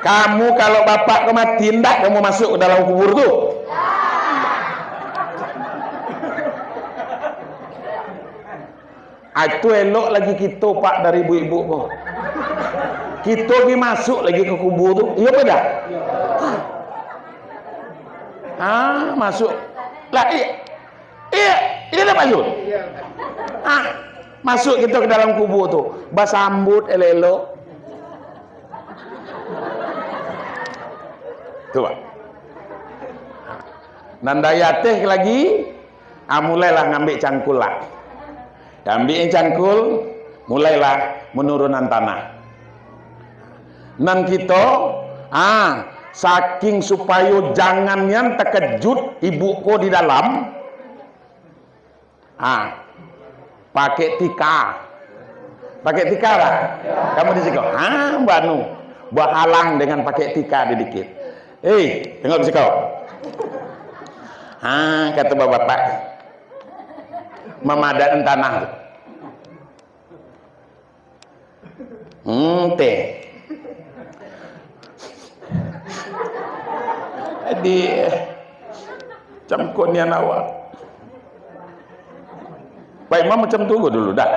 Kamu kalau bapak kau mati, hendak kamu masuk ke dalam kubur tu? Itu elok lagi kita pak dari ibu-ibu kau. Kita pergi masuk lagi ke kubur tu, iya apa dah? Masuk. Lah iya dah masuk. Masuk kita ke dalam kubur tu, basambut elok-elok. Tu pak. Nandaya teh lagi, mulailah ngambil cangkul lah. Ambil cangkul, mulailah menurunan tanah. Nan kita, saking supaya jangan yang terkejut ibuku di dalam, pakai tika lah. Kamu di situ, banu, buat halang dengan pakai tika dikit. Tengok di situ. Kata bapak, memadatkan tanah tu. Teh. Jadi camkon nian awak. Baik, mau macam tu dulu dah.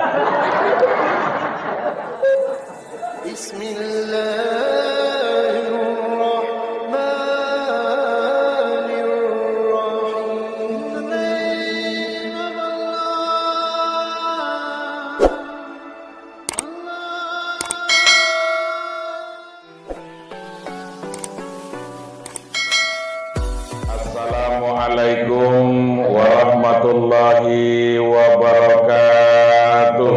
Assalamualaikum warahmatullahi wabarakatuh.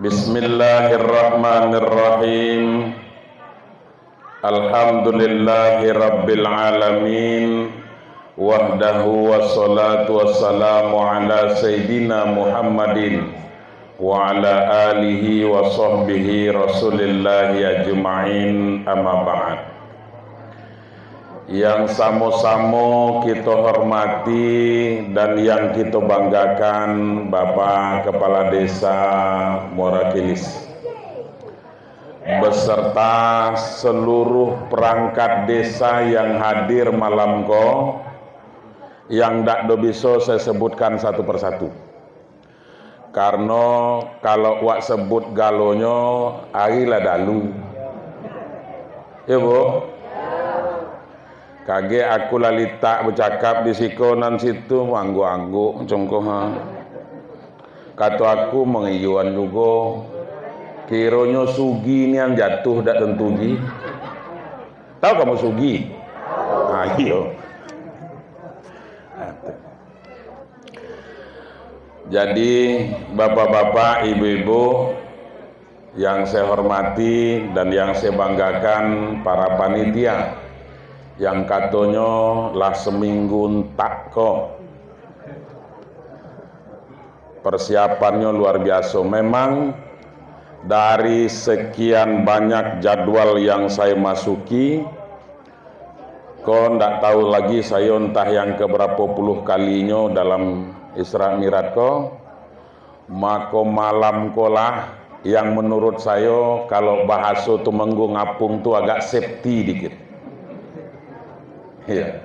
Bismillahirrahmanirrahim. Alhamdulillahi rabbil alamin. Wahdahu wassalatu wassalamu ala sayyidina Muhammadin wa ala alihi wa sahbihi rasulillahi ajma'in, amma ba'd. Yang sama-sama kita hormati dan yang kita banggakan Bapak Kepala Desa Muara Kilis beserta seluruh perangkat desa yang hadir malam ko, yang tak bisa saya sebutkan satu persatu. Karena kalau wak sebut galonyo, arilah dalu. Ya bu? Kage aku lalita bercakap di siko nan situ, anggu-anggu congkoh. Kata aku mengiyuan juga. Kironyo sugi ni yang jatuh dak tentu gi. Tahu kamu sugi? Ayo. Jadi bapak-bapak, ibu-ibu yang saya hormati dan yang saya banggakan, para panitia yang katanya lah seminggu entak kok. Persiapannya luar biasa. Memang dari sekian banyak jadwal yang saya masuki, kok ndak tahu lagi saya entah yang keberapa puluh kalinya dalam Isra Mi'raj ko, maka malam kolah yang menurut saya kalau bahasa Tumenggung ngapung tu agak safety dikit. Iya.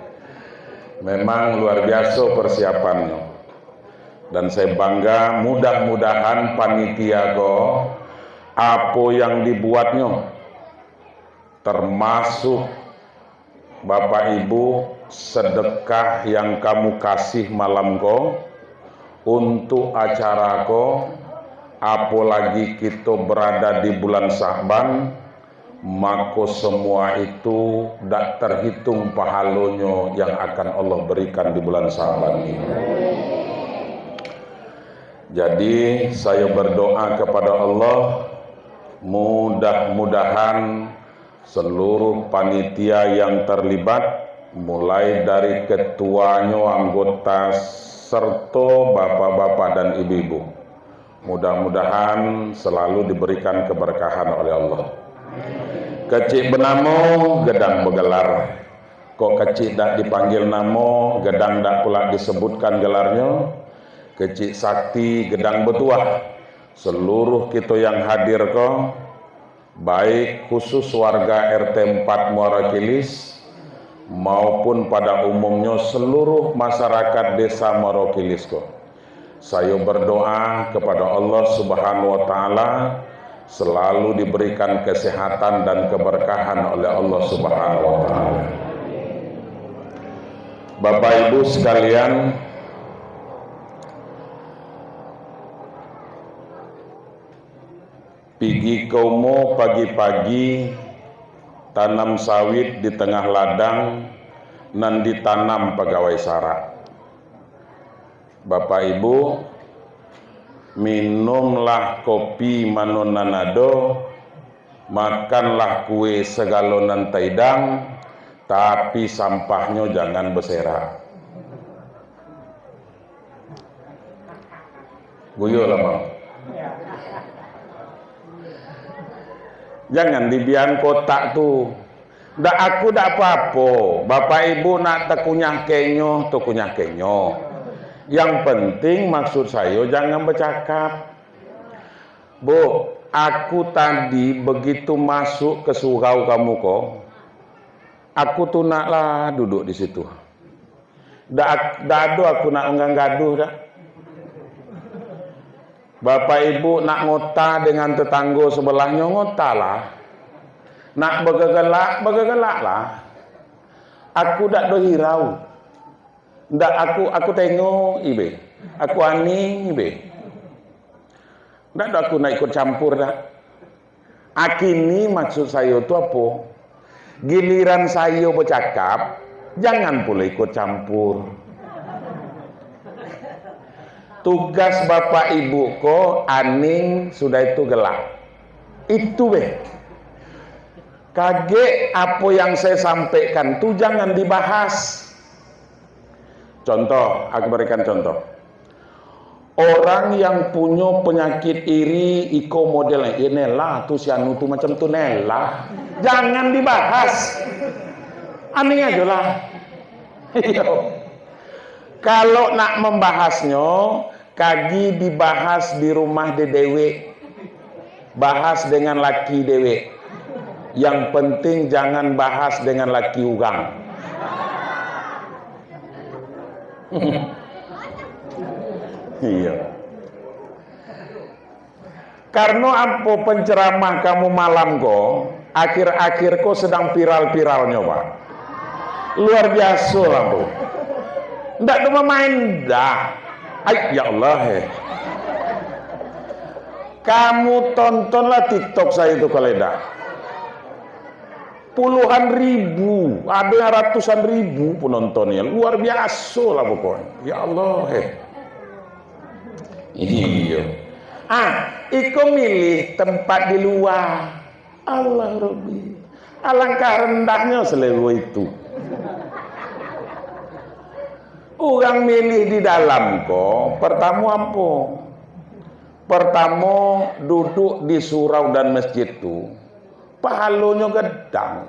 Memang luar biasa persiapannya. Dan saya bangga, mudah-mudahan panitia ko apa yang dibuatnya termasuk Bapak Ibu sedekah yang kamu kasih malam ko untuk acara ko, apalagi kita berada di bulan Sya'ban, maka semua itu tak terhitung pahalanya yang akan Allah berikan di bulan Sya'ban ini. Jadi saya berdoa kepada Allah, mudah-mudahan seluruh panitia yang terlibat, mulai dari ketuanya, anggota, serta bapak-bapak dan ibu-ibu, mudah-mudahan selalu diberikan keberkahan oleh Allah. Kecik benamo, gedang begelar. Kok kecik tak dipanggil namo, gedang tak pula disebutkan gelarnya. kecik sakti gedang betuah, seluruh kita yang hadir ko, baik khusus warga RT 4 Muara Kilis maupun pada umumnya seluruh masyarakat desa Muara Kilis ko. Saya berdoa kepada Allah Subhanahu wa taala selalu diberikan kesehatan dan keberkahan oleh Allah Subhanahu wa taala. Bapak Ibu sekalian, pigi kaumo pagi-pagi tanam sawit di tengah ladang nan ditanam pegawai sara. Bapak Ibu, minumlah kopi manonanado, makanlah kue segalonan taidang, tapi sampahnya jangan berserakan. Guyo lah mau. Jangan dibian kotak tuh. Dak aku dak apa-apa. Bapak Ibu nak tekunyah kenyo, tekunyah kenyo. Yang penting maksud saya jangan bercakap. Bu, aku tadi begitu masuk ke surau kamu kok, aku tuh naklah duduk di situ. Dak ada aku nak enggang gaduh dak. Bapak Ibu nak ngota dengan tetangga sebelahnya, ngotalah. Nak bergegelak lah. Aku dak do hirau. Ndak aku tengok ibe. Aku ani ibe. Ndak aku nak ikut campur dah. Akini maksud saya itu apa? Giliran saya bercakap, jangan pula ikut campur. Tugas Bapak Ibu ko aning sudah itu gelap. Itu kaget apa yang saya sampaikan tuh jangan dibahas. Contoh, aku berikan contoh. Orang yang punya penyakit iri, iko modelnya, nelah tuh si anu tuh macam tuh nelah. Jangan dibahas. Aneh aja lah. Kalau nak membahasnya, kagi dibahas di rumah dewe, bahas dengan laki dewe. Yang penting jangan bahas dengan laki ugang. Iya. Karena apa penceramah kamu malam kok, akhir-akhir kok sedang viral-viralnya Pak. Luar biasa lah Bu. Nggak cuma main dah. Ay, ya Allah. Kamu tontonlah TikTok saya itu Kaleda. Puluhan ribu, ada yang ratusan ribu penontonnya. Luar biasa lah pokoknya. Ya Allah. Iya. Iko milih tempat di luar. Allah Rabbi. Alangkah rendahnya selewih itu. Orang milih di dalam kok. Pertama apa? Pertama duduk di surau dan masjid itu. Pahalanya gedang.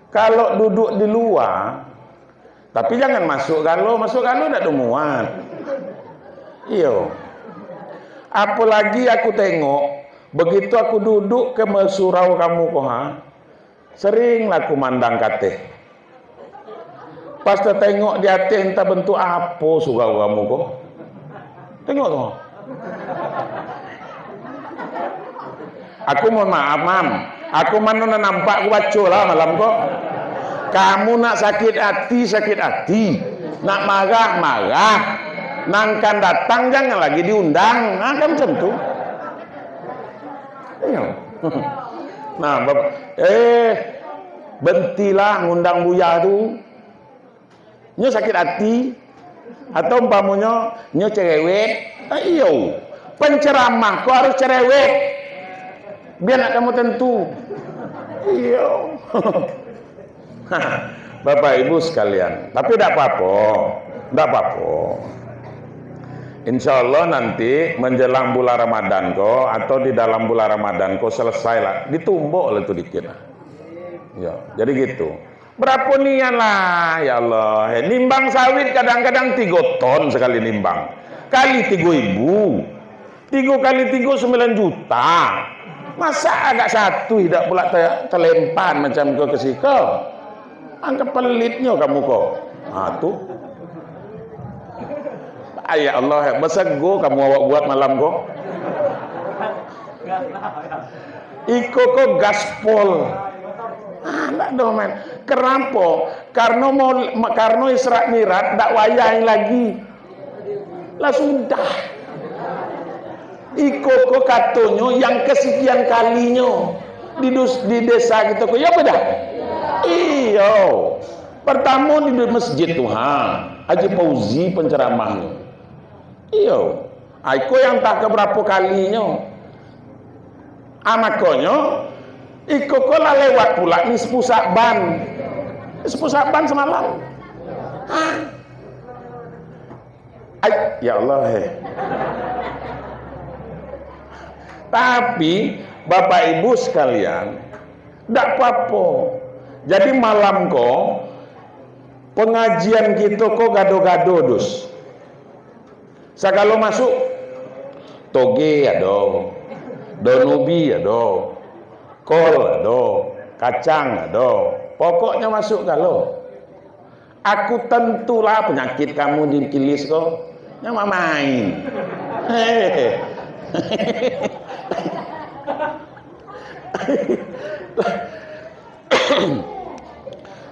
Kalau duduk di luar, tapi jangan masuk kalau tidak ada muat. Iya. Apalagi aku tengok, begitu aku duduk ke surau kamu kok, sering aku mandang kateh. Pas tengok di hati entah bentuk apa surau kamu kok. Tengok tuh. Aku mohon maaf, Mam. Aku mana nampak aku baca lah malam kok. Kamu nak sakit hati. Nak marah. Nangkan datang jangan lagi diundang. Nah, kan macam tu. Nah, Bapak, bentilah ngundang Buya tu. Nyo sakit hati atau umpamanya nyo cerewet. Iyo, penceramah kok harus cerewet. Biar nak kamu tentu. Iyo. Bapak Ibu sekalian, tapi tidak apa-apa. Insya Allah nanti menjelang bulan Ramadan kok atau di dalam bulan Ramadan kok selesai lah, ditumbuk lah itu dikit. Ya, jadi gitu. Berapa nian lah, ya Allah. Nimbang sawit kadang-kadang 3 ton sekali nimbang. Kali 3.000. 3 kali 3 9 juta. Masa agak satu tidak pula terlempan macam kau kesikau. Anggap pelitnya kamu kok. Ah tuh. Ya Allah, besego kamu awak buat malam kok. Iko kok gaspol. Enggak domen. Kerampo karena Isra Mi'raj ndak wayang lagi. Lah sudah. Iko kok katonyo yang kesekian kalinya di desa gitu kok ya beda. Iyo. Pertama di masjid Tuhan, Haji Fauzi penceramahnya. Iyo. Iko yang tak keberapa kalinya. Amakonyo iko kola lewat pula ni sepusak ban semalam. Ya Allah Tapi Bapak Ibu sekalian, ndak apa-apa. Jadi malam kok pengajian kita kok gado-gado dus. Sakalo masuk toge ada, donubi ada, kol ada, kacang ada, pokoknya masuk kalau. Aku tentulah penyakit kamu dikilis kok, nyama main.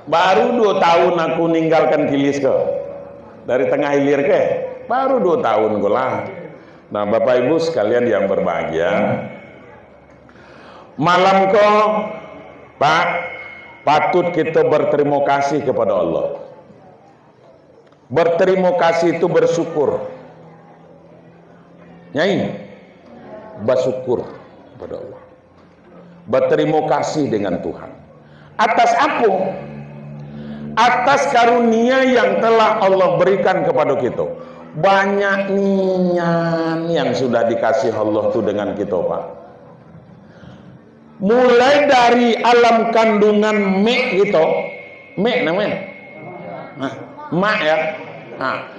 Baru 2 tahun aku ninggalkan kilis kok, dari tengah hilir ke, baru 2 tahun kok lah. Nah Bapak Ibu sekalian yang berbahagia, malam kok Pak, patut kita berterima kasih kepada Allah. Berterima kasih itu bersyukur. Nyai, bersyukur kepada Allah. Berterima kasih dengan Tuhan. Atas apa? Atas karunia yang telah Allah berikan kepada kita. Banyak nian yang sudah dikasih Allah tuh dengan kita, Pak. Mulai dari alam kandungan mek gitu, mek namanya, mak ya. Nah.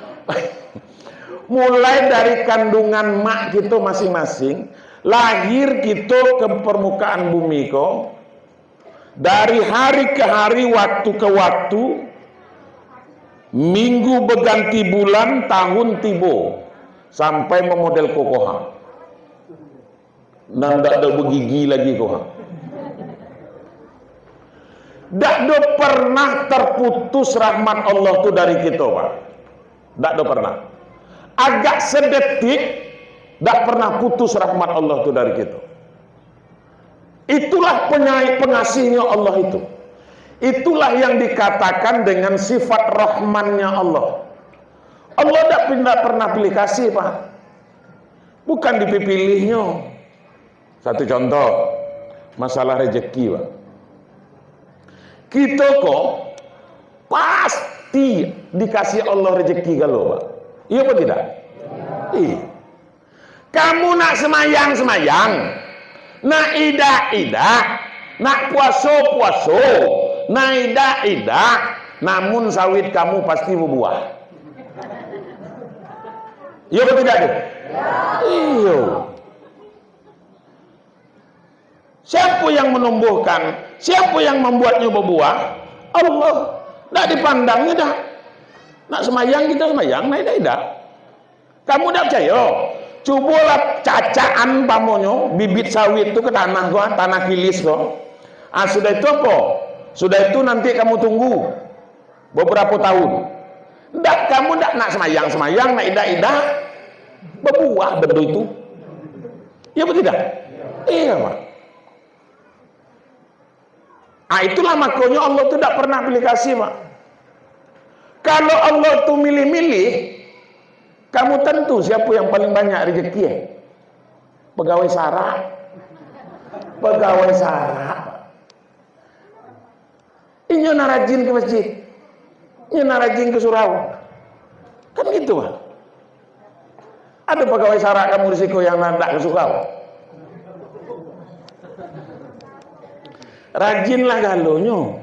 Mulai dari kandungan mak kita masing-masing, lahir kita ke permukaan bumi kok. Dari hari ke hari, waktu ke waktu, minggu berganti bulan, tahun tiba, sampai memodel kokoha. Dan tak ada bergigi lagi koha. Tak ada pernah terputus rahmat Allah tu dari kita, Pak. Tak ada pernah. Agak sedetik, tak pernah putus rahmat Allah tu dari kita. Itulah pengasihnya Allah itu. Itulah yang dikatakan dengan sifat rahmannya Allah. Allah tidak pernah pilih kasih, Pak. Bukan dipilihnya. Satu contoh, masalah rezeki, Pak. Kita kok pasti dikasih Allah rezeki kalau, Pak. Iya apa tidak? Iya. Kamu nak semayang, nak idah, nak puasa, nak idah, namun sawit kamu pasti berbuah. Iya apa tidak? Iya. Siapa yang menumbuhkan? Siapa yang membuatnya berbuah? Allah. Tak dipandangnya dah. Nak semayang kita semayang, nak idah. Kamu tak percaya? Cobalah cacaan pamonyo bibit sawit itu ke tanah kok, tanah kilis kok. Sudah itu apa? Sudah itu nanti kamu tunggu beberapa tahun. Ndak, kamu ndak nak semayang, nak idah, berbuah benda itu. Ya betul tidak? Iya, Pak. Itulah makanya Allah itu tidak pernah pilih kasih, Pak. Kalau Allah itu milih-milih, kamu tentu siapa yang paling banyak rezeki ya? Pegawai Sarah. Pegawai Sarah. Ini narajin ke masjid. Ini narajin ke surau. Kan gitu, Pak. Ada pegawai Sarah kamu risiko yang nandak ke surau. Rajinlah galonyo.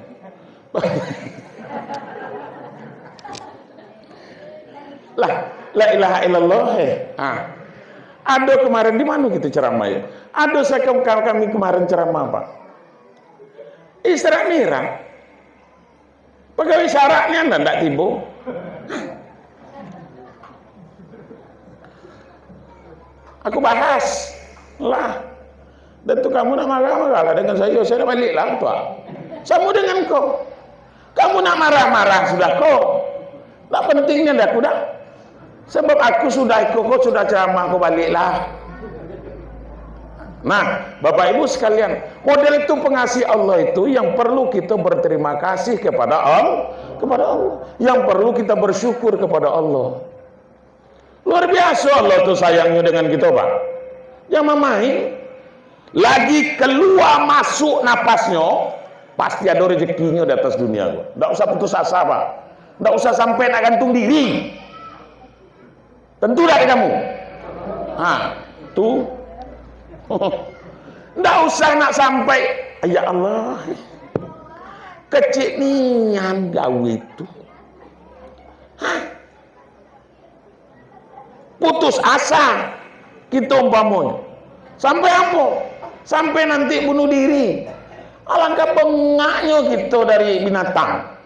Lah, la ilaha illallah. Ada kemarin di mana gitu ceramah ya? Ada kami kemarin ceramah Pak. Isra Mi'raj. Pegawai syaratnya ndak tiba. Aku bahas lah. Dan tuh kamu nak marah-marah dengan saya balik lah tuh. Sama dengan kau. Kamu nak marah-marah sudah kau. Tak pentingnya dah aku dah. Sebab aku sudah ikut kau sudah ceramah kau baliklah. Nah, Bapak Ibu sekalian, model itu pengasih Allah itu yang perlu kita berterima kasih kepada Allah, yang perlu kita bersyukur kepada Allah. Luar biasa Allah tuh sayangnya dengan kita Pak. Yang mamain lagi keluar masuk napasnya pasti ada rezekinya di atas dunia. Tidak usah putus asa Pak. Tidak usah sampai nak gantung diri. Tentu dari kamu. Tuh. Tidak usah nak sampai ya Allah kecil nian gawe itu. Putus asa kita umpamanya. Sampai apa? Sampai nanti bunuh diri. Alangkah bengaknya kita dari binatang.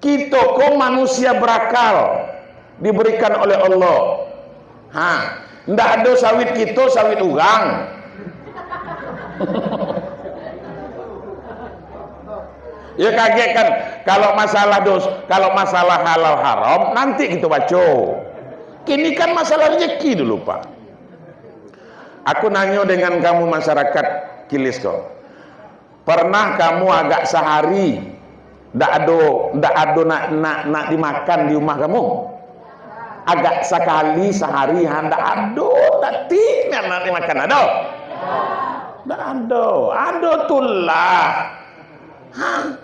Kita kok manusia berakal diberikan oleh Allah. Ndak ada sawit kita, sawit urang. Ya kaget kan kalau masalah halal haram nanti kita baca. Kini kan masalah rezeki dulu Pak. Aku nanya dengan kamu masyarakat Kilis kok. Pernah kamu agak sehari ndak ada nak dimakan di rumah kamu? Agak sekali sehari hendak ada tapi nak dimakan ada? Ndak ada tulah.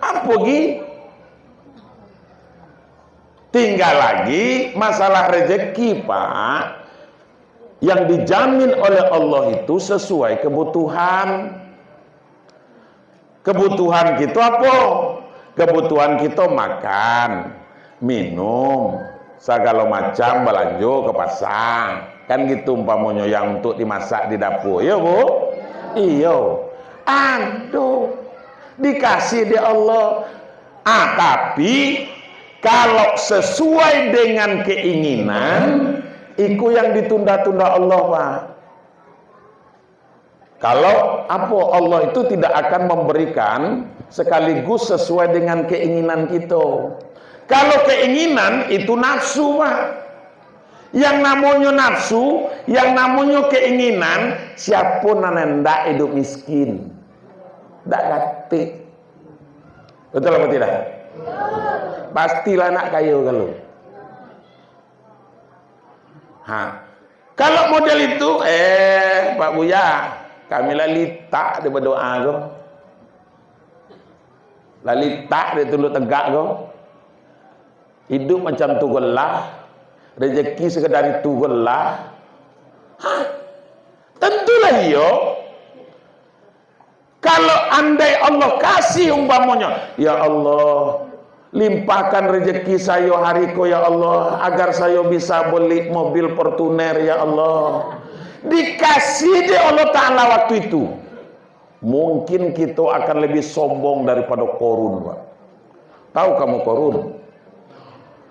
Apa lagi? Tinggal lagi masalah rezeki Pak, yang dijamin oleh Allah itu sesuai kebutuhan. Kebutuhan kita apa? Kebutuhan kita makan, minum, segala macam belanja ke pasar. Kan gitu umpamanya yang untuk dimasak di dapur. Ya Bu? Iya. Aduh. Dikasih di Allah. Tapi kalau sesuai dengan keinginan, itu yang ditunda-tunda Allah Pak. Kalau apa Allah itu tidak akan memberikan sekaligus sesuai dengan keinginan kita. Kalau keinginan itu nafsu Pak. Yang namanya nafsu, yang namanya keinginan, siapa nandak hidup miskin? Tak kati. Betul apa tidak? Pastilah nak kaya kalau. Kalau model itu, Pak Buya, kami lalita dia berdoa kau. Lalita dia tunduk tegak kau. Hidup macam tu gelah. Rezeki sekedar itu gelah. Tentulah yo. Kalau andai Allah kasih umpamanya, ya Allah, limpahkan rezeki saya hari ko ya Allah, agar saya bisa beli mobil Fortuner ya Allah. Dikasih di Allah Ta'ala waktu itu. Mungkin kita akan lebih sombong daripada Korun Pak. Tahu kamu Korun?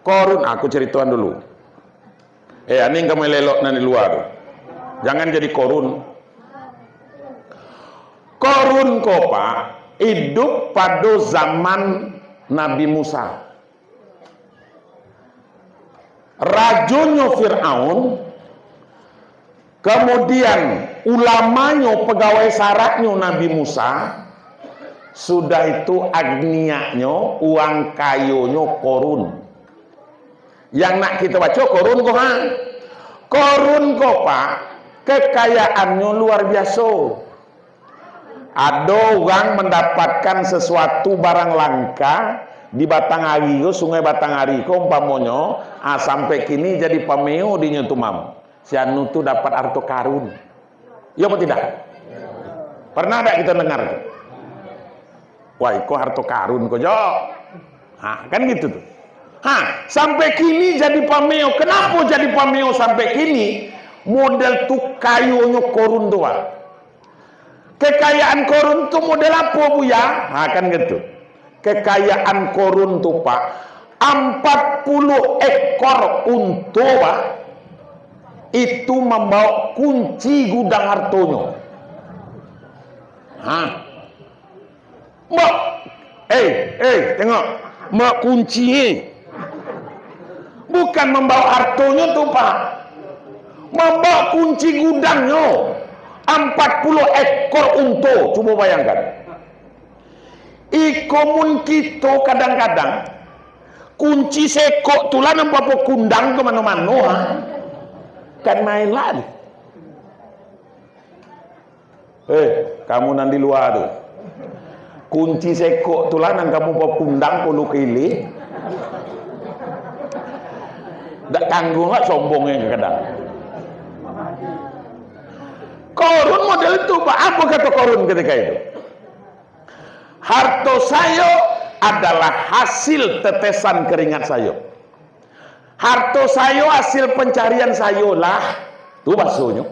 Korun, aku ceritakan dulu. Ini kamu lelok nanti luar. Jangan jadi Korun. Korun kok Pak, hidup pada zaman Nabi Musa. Rajunya Fir'aun, kemudian ulamanya pegawai syaratnya Nabi Musa, sudah itu agnianya, uang kayonya Korun. Yang nak kita baca Korun kok Korun kok Pak, kekayaannya luar biasa. Ada orang mendapatkan sesuatu barang langka di Batanghari, sungai Batanghari, umpamanya, sampai kini jadi pameo di Nyotumam. Si anu tu dapat harta karun. Ya apa tidak? Pernah tak kita dengar? Wah, kok harta karun kok jo. Kan gitu tuh. Sampai kini jadi pameo. Kenapa jadi pameo sampai kini? Model tuh kayunya korun tuh. Kekayaan korun tuh model apa bu ya? Kan gitu. Kekayaan korun tuh pak, 40 ekor unta pak, itu membawa kunci gudang hartonya. Mbak, tengok, mbak kunci. Bukan membawa hartonya tuh pak, membawa kunci gudangnya. 40 ekor unta, coba bayangkan. Ikomun kita kadang-kadang kunci sekok tulan apa kundang kemana-mana, kan main lagi. Kamu nanti luar tuh, kunci sekok tulanan kamu bawa kundang puluh kili, tak tanggung nggak sombongnya kadang. Korun model itu pak, apa kata korun ketika itu? Harta saya adalah hasil tetesan keringat saya. Harta saya hasil pencarian saya lah. Itu bahasanya,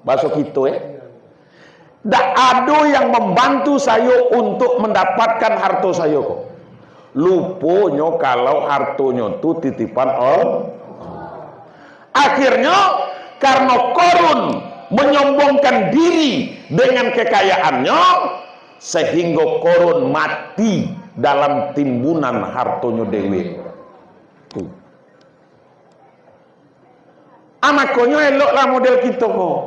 bahasa kita Tak ada yang membantu saya untuk mendapatkan harta saya kok. Lupanya kalau hartonya itu titipan Allah. Akhirnya karena korun menyombongkan diri dengan kekayaannya, sehingga korun mati dalam timbunan hartonya dewi. Amakonyo eloklah model kita kok.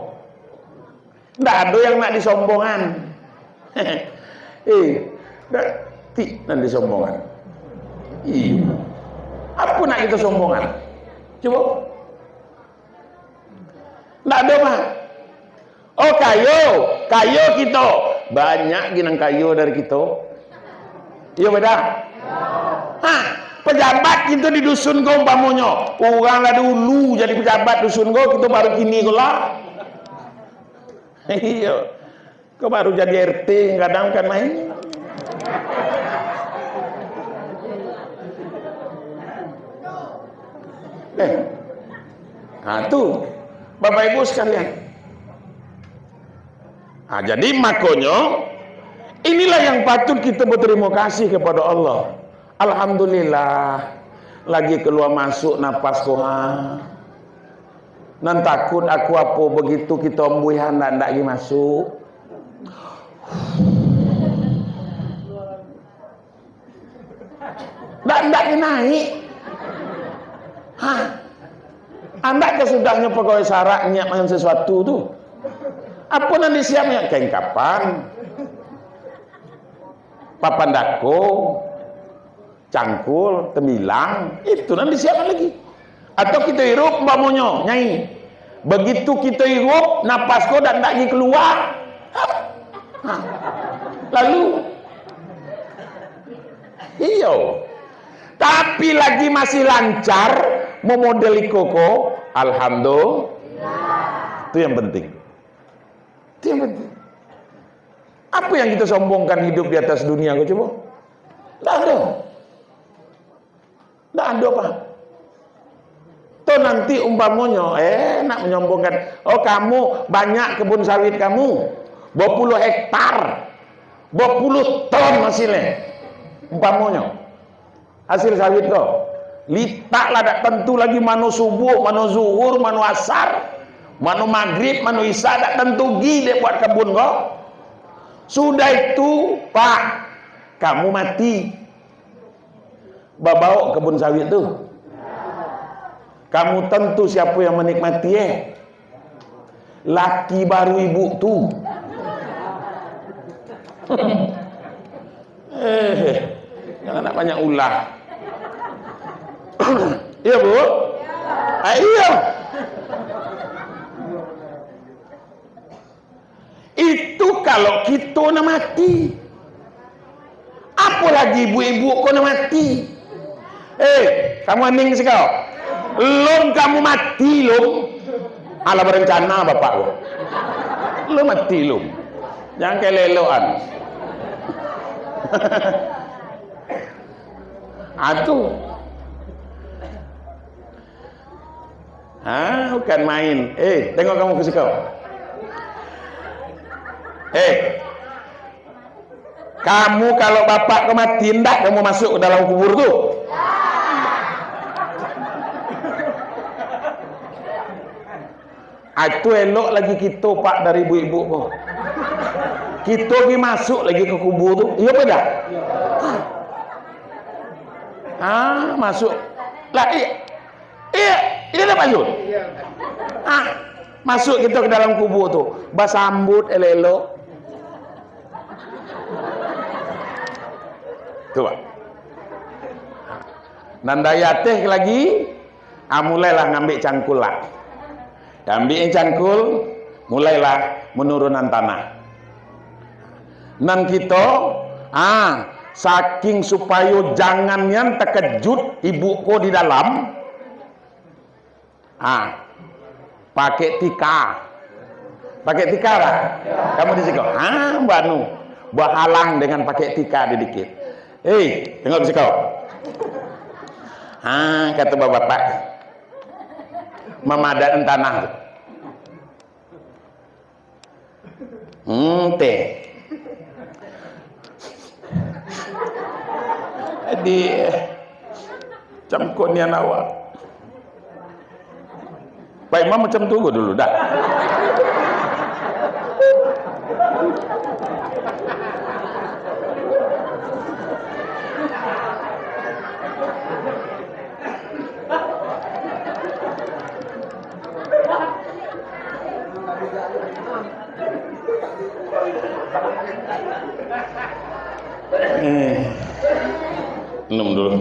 Nggak ada yang nak disombongan. Nak disombongan. Apa nak kita sombongan? Coba. Nggak ada mah. Oh kayo kita banyak ginang kayo dari kita. Iya beda. Pejabat kita di dusun kau umpamanya. Orang lah dulu jadi pejabat dusun kau, kita baru kini kau lah. Iya. Kau baru jadi RT kadang kan main. Tuh Bapak Ibu sekalian. Jadi makanya inilah yang patut kita berterima kasih kepada Allah. Alhamdulillah lagi keluar masuk napas koha. Nan takut aku apa begitu kita embuihan ndak lagi masuk. Ndak naik. Anda kesudahnya pegawai sarak nyiapkan sesuatu tuh. Apa nanti siapnya? Kain kapan, papan dako, cangkul, temilang, itu nanti siapkan lagi. Atau kita hirup bamonyo, nyai. Begitu kita hirup, napas kau dan lagi keluar. Lalu, iyo. Tapi lagi masih lancar memodeli koko, alhamdulillah. Itu yang penting. Itu yang penting. Apa yang kita sombongkan hidup di atas dunia? Kau coba. Tidak ada. Tidak ada Pak. Tuh nanti umpamanya, nak menyombongkan. Oh kamu banyak kebun sawit kamu, 20 hektar, 20 ton hasilnya. Umpamanya. Hasil sawit kau litaklah tak tentu lagi mano subuh, mano zuhur, mano asar, mano maghrib, mano isya, tak tentu gile buat kebun kau. Sudah itu Pak, kamu mati bawa kebun sawit itu, kamu tentu siapa yang menikmati laki baru ibu tuh. Jangan nak banyak ulah. Iya Bu? Iya. Itu kalau kita nak mati. Apalagi ibu-ibu kau nak mati. Kamu aning sih kau. Lom kamu mati lom. Ala berencana bapak kau. Lo mati lom. Jangan keleloan. Atuh. Bukan main. Tengok kamu ke sikau. Kamu kalau bapak kau mati, ndak kamu masuk ke dalam kubur tuh? Itu elok lagi kita pak dari ibu-ibu kok. Kita pergi masuk lagi ke kubur tuh. Iya apa dah? Masuk. Lah iya, ini dah masuk. Masuk kita ke dalam kubur tuh. Basambut elok. Coba. Nandaya teh lagi, mulailah ngambil cangkul lah. Ambil cangkul, mulailah menurunan tanah. Nan kita, saking supaya jangannya terkejut ibu ko di dalam, pakai tika lah. Kamu di situ, banu, bahalang dengan pakai tika dikit. Tengok di situ. Kata bapak, memadatkan tanah. Teh. Di camkonian awak. Baik, macam tunggu dulu dah. Minum dulu.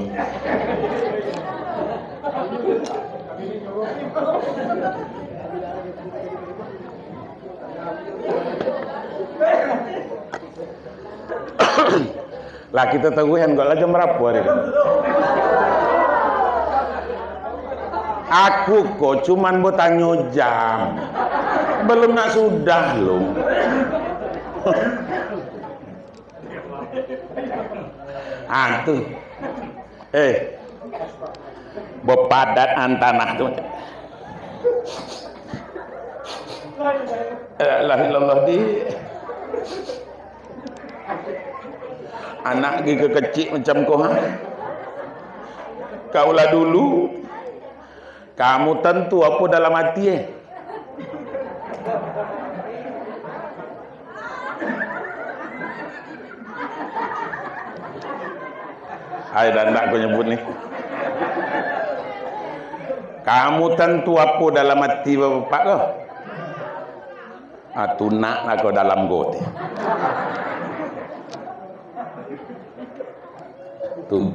Lah kita tungguin kok lah jam berapa hari ini? Aku kok cuman bertanya jam. Belum nak sudah loh. Tuh. Bepadat tanah tuh. La ilallah di anak gigi kecil macam kau kaulah dulu kamu tentu apa dalam hati Hai dan tak kau nyebut nih. Kamu tentu apa dalam hati bapak kau? Tunak lah kau dalam got. Tuh.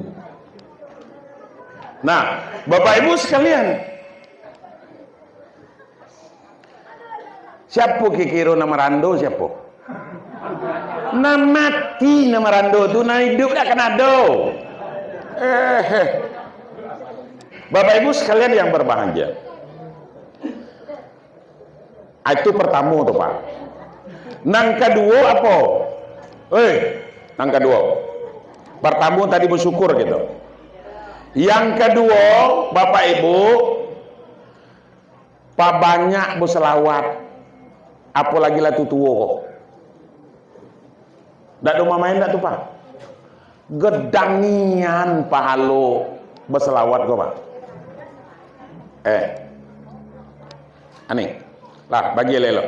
Nah, bapak ibu sekalian, siapa kira nama rando siapa? Nama mati nama rando tu, nama hidup tak kena do. Bapak ibu sekalian yang berbahagia, itu pertama tuh pak. Nang kedua apa? Nang kedua, pertama tadi bersyukur gitu. Yang kedua, bapak ibu, pak banyak berselawat, apalagi lah tu tua kok. Dak rumah main dak tu pak. Gedangian pahalo berselawat kok pak. Ani, lah bagi lelo.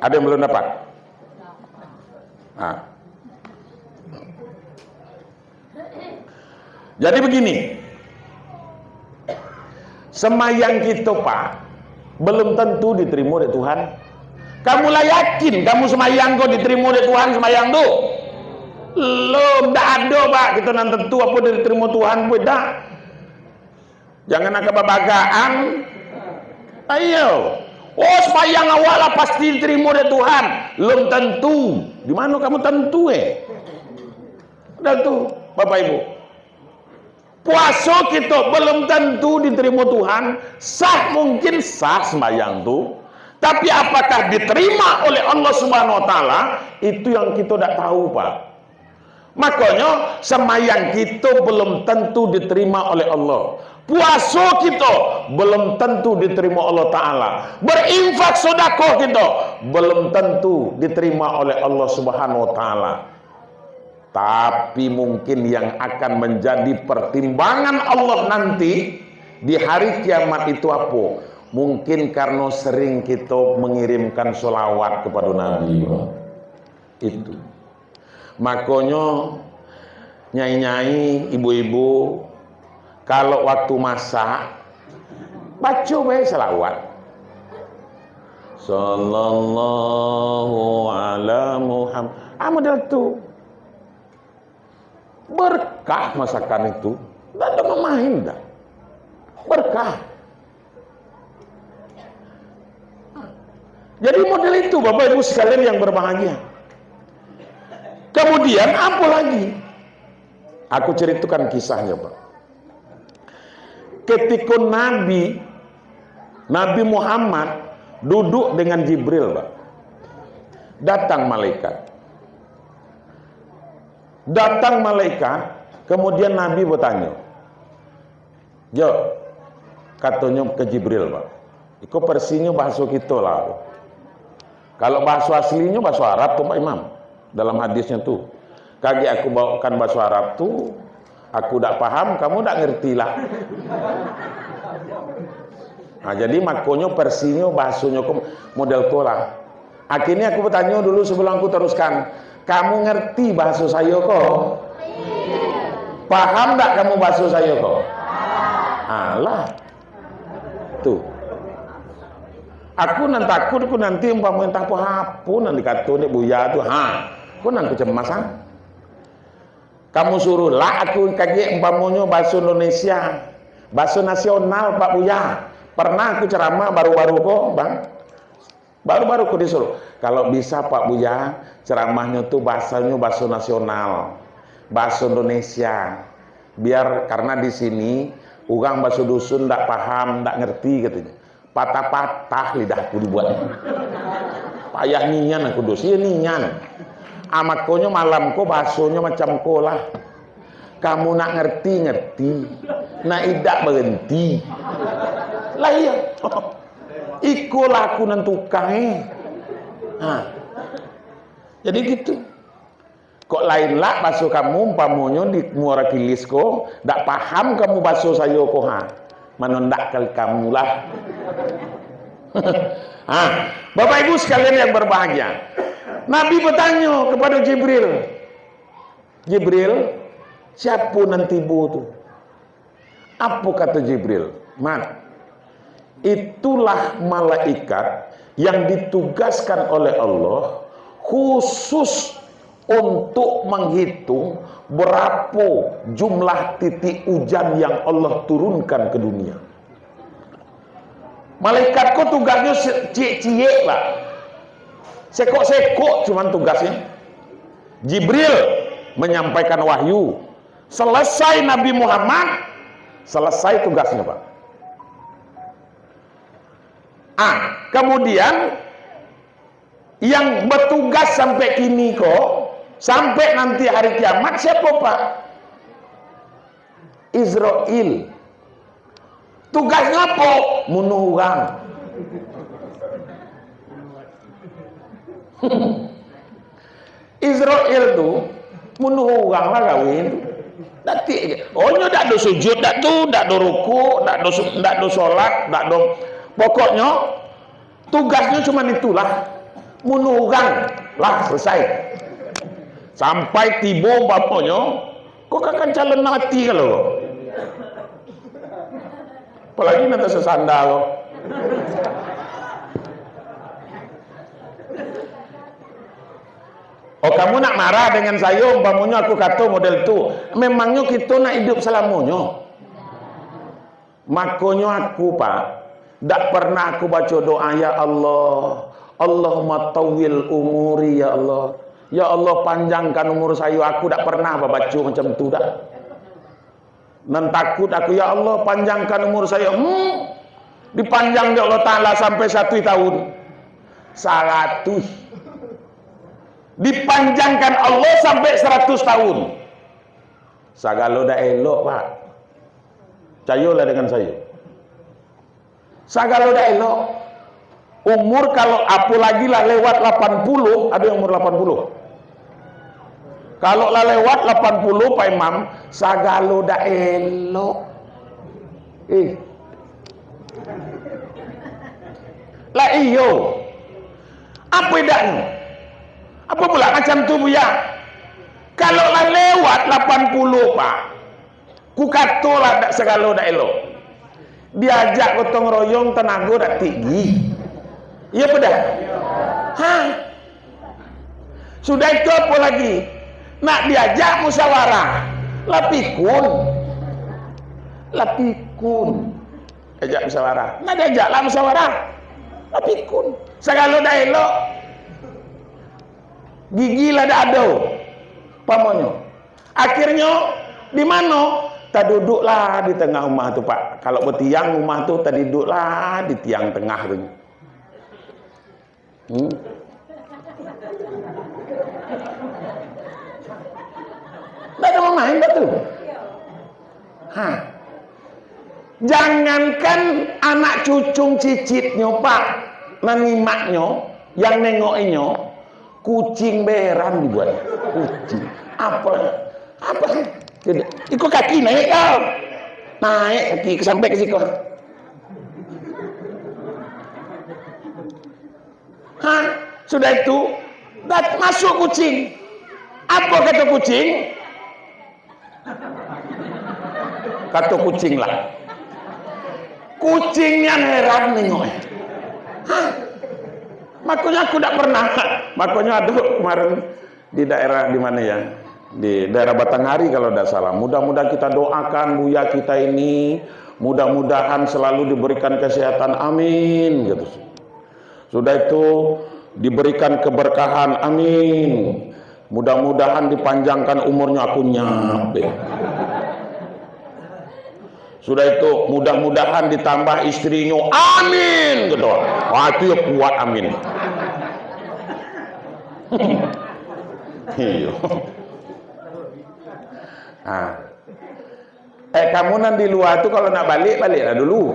Ada yang belum dapat? Jadi begini, semayang kita pak belum tentu diterima oleh Tuhan. Kamu lah yakin kamu semayang kok diterima oleh Tuhan semayang tu? Lo tidak ada pak, kita nanti tentu apa diterima Tuhan pun dah. Jangan nak kebabagaan. Ayo, semayang awal lah pasti diterima oleh Tuhan. Belum tentu. Di mana kamu tentu Dah tu bapak ibu. Puasa kita belum tentu diterima Tuhan. Sah mungkin sah sembahyang tu, tapi apakah diterima oleh Allah Subhanahu Wa Taala itu yang kita tidak tahu pak. Makanya semayang kita belum tentu diterima oleh Allah. Puasa kita belum tentu diterima Allah Ta'ala. Berinfak sedekah kita belum tentu diterima oleh Allah Subhanahu Wa Ta'ala. Tapi mungkin yang akan menjadi pertimbangan Allah nanti di hari kiamat itu apa? Mungkin karena sering kita mengirimkan sholawat kepada Nabi. Itu. Makanya nyai-nyai, ibu-ibu, kalau waktu masak baca baik selawat. Sallallahu ala Muhammad. Model tu berkah masakan itu. Tak ada memain dah. Berkah. Jadi model itu Bapak Ibu sekalian yang berbahagia. Kemudian apa lagi? Aku ceritakan kisahnya, Pak. Ketika Nabi Muhammad duduk dengan Jibril, Pak. Datang malaikat, kemudian Nabi bertanya. Katanya ke Jibril, Pak. Itu persinya bahasa kita lah. Kalau bahasa aslinya bahasa Arab tuh Pak Imam. Dalam hadisnya tuh, kaki aku bawakan bahasa Arab tuh, aku tak paham, kamu tak ngerti lah. Nah, jadi makanya persinya bahasanya model tola. Akhirnya aku bertanya dulu sebelum aku teruskan, kamu ngerti bahasa saya kok? Paham tak kamu bahasa saya kok? Alah, tuh. Aku nanti umpamanya entah apa nanti kata nek buya tuh, aku nanti cemasan. Kamu suruh lah aku kaji umpamanya bahasa Indonesia, bahasa nasional Pak Buya. Pernah aku ceramah baru-baru kok, Bang. Baru-baru aku disuruh. Kalau bisa Pak Buya, ceramahnya tuh bahasanya bahasa nasional, bahasa Indonesia. Biar karena di sini orang bahasa dusun ndak paham, ndak ngerti katanya. Patah-patah lidahku dibuat. Payah nian aku dosi nian. Amat konyo malam ko bahasanya macam ko lah. Kamu nak ngerti, nak idak berhenti. Lah iya. Ikulah aku nentukan. Jadi gitu. Kok lain lah bahasa kamu umpamanya di muara kilis ko, dak paham kamu bahasa saya ko menondak kamu lah. Bapak Ibu sekalian yang berbahagia, Nabi bertanya kepada Jibril, siapa nanti bu tu? Apa kata Jibril? Itulah malaikat yang ditugaskan oleh Allah khusus untuk menghitung berapa jumlah titik hujan yang Allah turunkan ke dunia. Malaikatku tugasnya cie-cie lah. Sekok-sekok cuman tugasnya. Jibril menyampaikan wahyu. Selesai Nabi Muhammad, selesai tugasnya, Pak. Kemudian yang bertugas sampai kini kok, sampai nanti hari kiamat siapa, Pak? Israel. Tugasnya apa? Bunuh orang. Israel tuh bunuh orang lah kawin. Ohnya tak ada sujud, tak ada ruku, tak ada sholat, tak ada. Pokoknya tugasnya cuma itulah, bunuh orang lah, selesai. Sampai tiba bapaknya, kok akan calon mati kalau. Apalagi nanti sesandal. Oh, kamu nak marah dengan saya umpamanya aku kata model tu. Memangnya kita nak hidup selamanya. Makanya aku, Pak, tak pernah aku baca doa ya Allah, Allahumma tawil umuri ya Allah. Ya Allah panjangkan umur saya. Aku tak pernah baca macam tu dah. Dan takut aku, ya Allah panjangkan umur saya. Dipanjang ya Allah Ta'ala sampai 1 tahun. 100. dipanjangkan Allah sampai 100 tahun. Sagalo dah elok, Pak. Cayolah dengan saya. Sagalo dah elok. Umur kalau apalagi lah lewat 80, ada yang umur 80. Kalau lah lewat 80 Pak Imam, sagalo dah elok. Lah iyo. Apa bedanya? Apa pula macam tu Buya? Kalau lah lewat 80 Pak, ku katolah dak segalo dak elok. Diajak gotong royong tenaga dak tinggi. Iya pada? Hah? Sudah itu apa lagi? Nak diajak musyawarah, lapikun. Ajak musyawarah. Nak diajaklah musyawarah, lapikun. Segalo dak elok. Gigi lah dak ada. Pamonyo. Akhirnya di mana? Tak duduklah di tengah rumah tu Pak. Kalau bertiang rumah tu tak duduklah di tiang tengah tu. Tak ada main betul. Jangankan anak cucung cicitnya Pak, nanimaknya, yang nengokinnya, kucing beran dibuat. Kucing. Apa? Ikut kaki naik kau. Naik kaki sampai ke situ. Sudah itu masuk kucing. Apa kata kucing? Kata kucing lah. Kucingnya heran nengok. Makanya aku tidak pernah. Makanya ada kemarin di daerah di mana ya? Di daerah Batanghari kalau tidak salah. Mudah-mudahan kita doakan Buya kita ini, mudah-mudahan selalu diberikan kesehatan, amin gitu. Sudah itu diberikan keberkahan, amin. Mudah-mudahan dipanjangkan umurnya, aku nyabe. Sudah itu mudah-mudahan ditambah istrinya, amin gitu. Wah itu ya kuat, amin. Iya. Kamu nanti di luar tuh kalau nak baliklah dulu.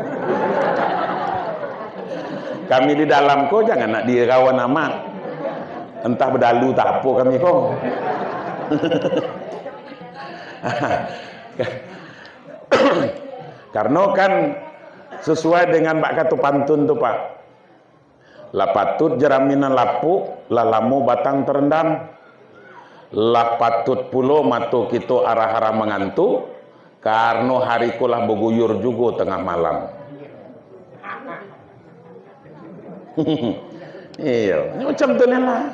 Kami di dalam kok jangan nak dirawan amat. Entah berdalu tak apa kami kok. Karena kan sesuai dengan Pak kata pantun tuh Pak. La patut jeraminan lapuk, la lamu batang terendam. La patut pulo matu kita arah-arah mengantuk, karena hari kulah beguyur juga tengah malam. Iya, ini macam tu lah.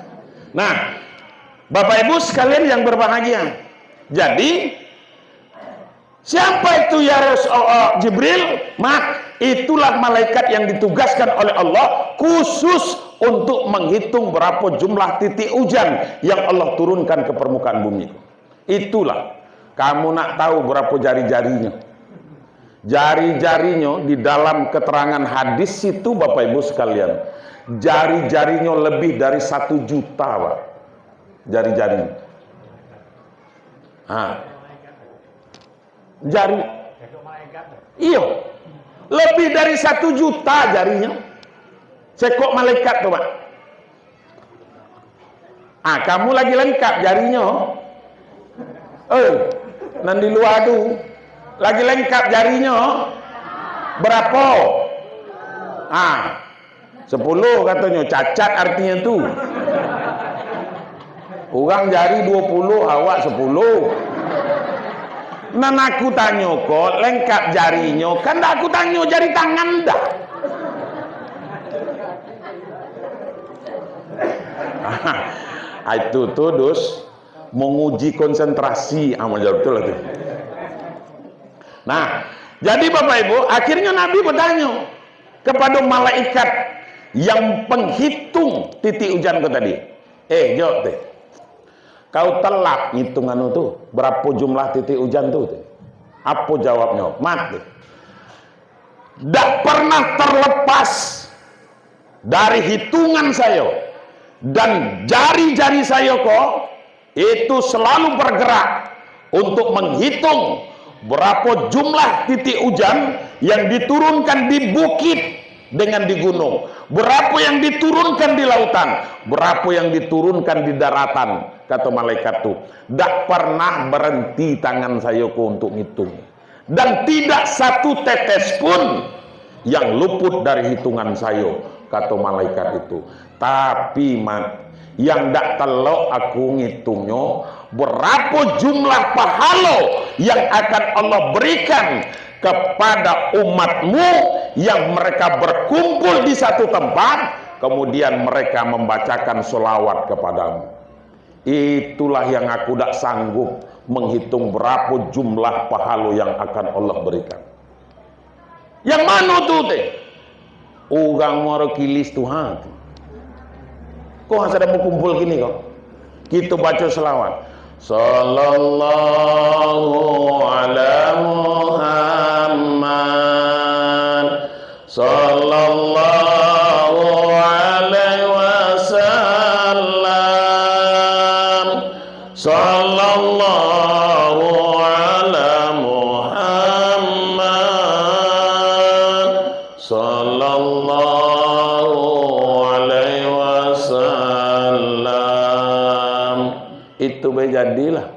Nah, Bapak Ibu sekalian yang berbahagia. Jadi, siapa itu ya Rasulullah Jibril? Itulah malaikat yang ditugaskan oleh Allah khusus untuk menghitung berapa jumlah titik hujan yang Allah turunkan ke permukaan bumi. Itulah. Kamu nak tahu berapa jari-jarinya? Jari-jarinya di dalam keterangan hadis itu Bapak Ibu sekalian, jari-jarinya lebih dari 1 juta Pak. Jari-jarinya. Jari. Iya. Lebih dari 1 juta jarinya. Sekok malaikat tuh Pak. Kamu lagi lengkap jarinya. Nan di luar tuh lagi lengkap jarinya. Berapa? 10 katanya. Cacat artinya tuh. Orang jari 20, awak 10. Nan aku tanya kok lengkap jarinya, kan dah aku tanya jari tangan dah. Itu tuh dus menguji konsentrasi amal betul itu. Nah, jadi Bapak Ibu, akhirnya Nabi bertanya kepada malaikat yang penghitung titik hujan itu tadi. Jawab deh. Kau telat ngitungan itu berapa jumlah titik hujan itu? Apa jawabnya? Mati. Tak pernah terlepas dari hitungan saya Dan jari-jari saya kok itu selalu bergerak untuk menghitung berapa jumlah titik hujan yang diturunkan di bukit dengan di gunung, berapa yang diturunkan di lautan, berapa yang diturunkan di daratan, kata malaikat tuh. Tak pernah berhenti tangan saya kok untuk ngitung, dan tidak satu tetes pun yang luput dari hitungan saya, kata malaikat itu. Tapi yang tak telok aku ngitungnya berapa jumlah pahala yang akan Allah berikan kepada umatmu yang mereka berkumpul di satu tempat, kemudian mereka membacakan sholawat kepadamu. Itulah yang aku tak sanggup menghitung berapa jumlah pahala yang akan Allah berikan. Yang mana tuh teh? Orang marakilis Tuhan. Kok ada mau kumpul gini kok? Kita baca selawat. Sallallahu ala Muhammad. Sallallahu alaihi wasallam. Sallallahu ala Muhammad. Sallallahu alaihi wasallam. Itu jadilah.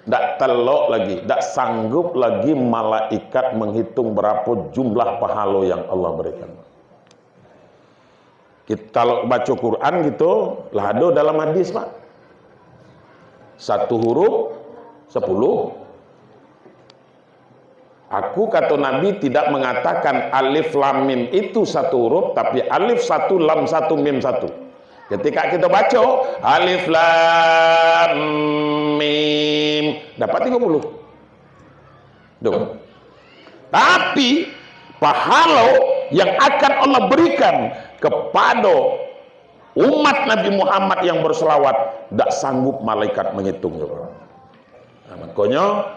Tak telok lagi, tak sanggup lagi malaikat menghitung berapa jumlah pahala yang Allah berikan. Kita kalau baca Quran gitu, lah ada dalam hadis Pak. Satu huruf 10. Aku kata Nabi tidak mengatakan alif lam mim itu satu huruf, tapi alif satu lam satu mim satu. Ketika kita baca alif lam mim dapat 30. Duh. Tapi pahala yang akan Allah berikan kepada umat Nabi Muhammad yang berselawat tidak sanggup malaikat menghitung. Nah, makanya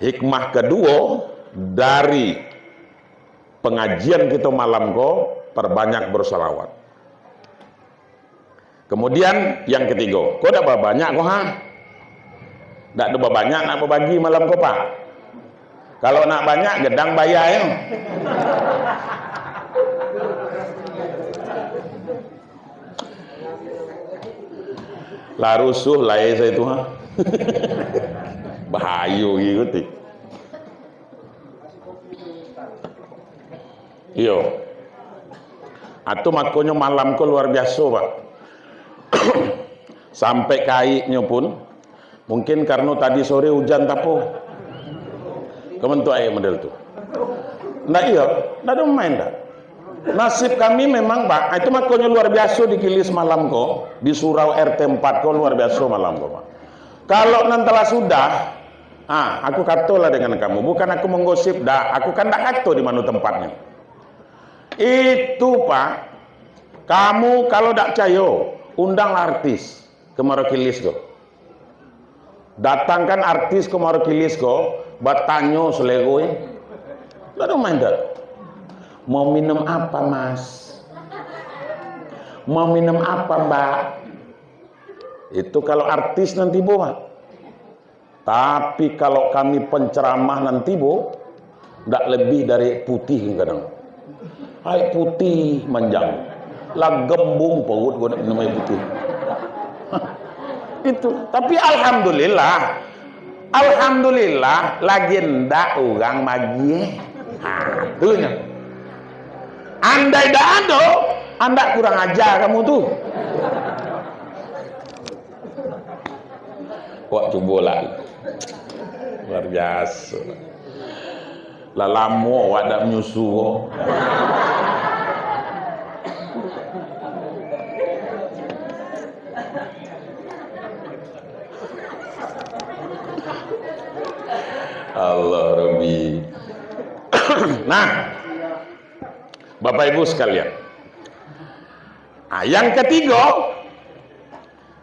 hikmah kedua dari pengajian kita malam kok perbanyak berselawat. Kemudian yang ketiga, kok ada banyak kok ha? Tak ada banyak nak berbagi malam kok Pak. Kalau nak banyak gedang bayar ya. Lah rusuh lah saya itu ha. Bahaya gitu. Iyo. Atau makanya malam kok luar biasa Pak. Sampai kaiknya pun mungkin karena tadi sore hujan tapo kementu air model tuh. Nah iya, nggak ada main dah. Nasib kami memang Pak, itu makanya luar biasa di Kilis malam kok, di Surau RT 4 kok luar biasa malam kok Pak. Kalau nantilah sudah, aku kata lah dengan kamu, bukan aku menggosip dah, aku kan tak kata di mana tempatnya. Itu Pak, kamu kalau tak percaya, undang artis ke Marokilis kok. Datangkan artis ke Marokilis kok, bertanya selego. Lalu main dah. Mau minum apa Mas? Mau minum apa Mbak? Itu kalau artis nanti Pak. Tapi kalau kami penceramah nanti tidak lebih dari putih kadang. Hai putih manjang. Lah gembung perut gue namanya putih. Itu. Tapi alhamdulillah lagi ndak orang magi. Itunya. Andai dah ada, anda kurang ajar kamu tuh. Wah coba lah. Luar biasa. Lah lama wadah menyusu. Allah Rabbi. Nah, Bapak Ibu sekalian, yang ketiga,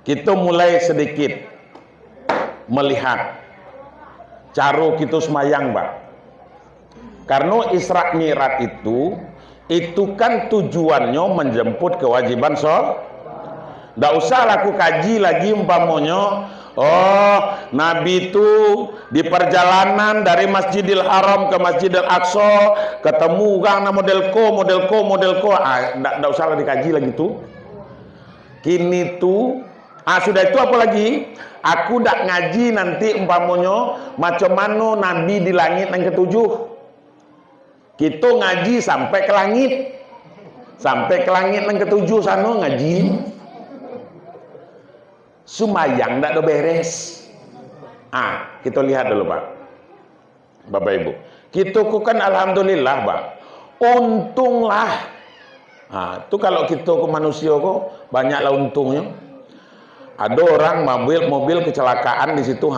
kita mulai sedikit melihat cara kita semayang, Pak. Karena Isra Mi'raj itu Itu kan tujuannya menjemput kewajiban sholat. Nggak usah laku kaji lagi umpamanya. Oh, Nabi itu di perjalanan dari Masjidil Haram ke Masjidil Aqsa ketemu gang model ko. Nggak usah dikaji lagi tuh. Kini tuh, sudah itu apa lagi? Aku ndak ngaji nanti umpamanya macam mana Nabi di langit yang ketujuh. Kita ngaji sampai ke langit. Sampai ke langit yang ketujuh sana ngaji. Sumayang ndak ada beres. Kita lihat dulu, Pak. Bapak Ibu. Kita kan alhamdulillah, Pak. Untunglah. Itu kalau kita ke manusia kok banyaklah untungnya. Ada orang mobil kecelakaan di situ,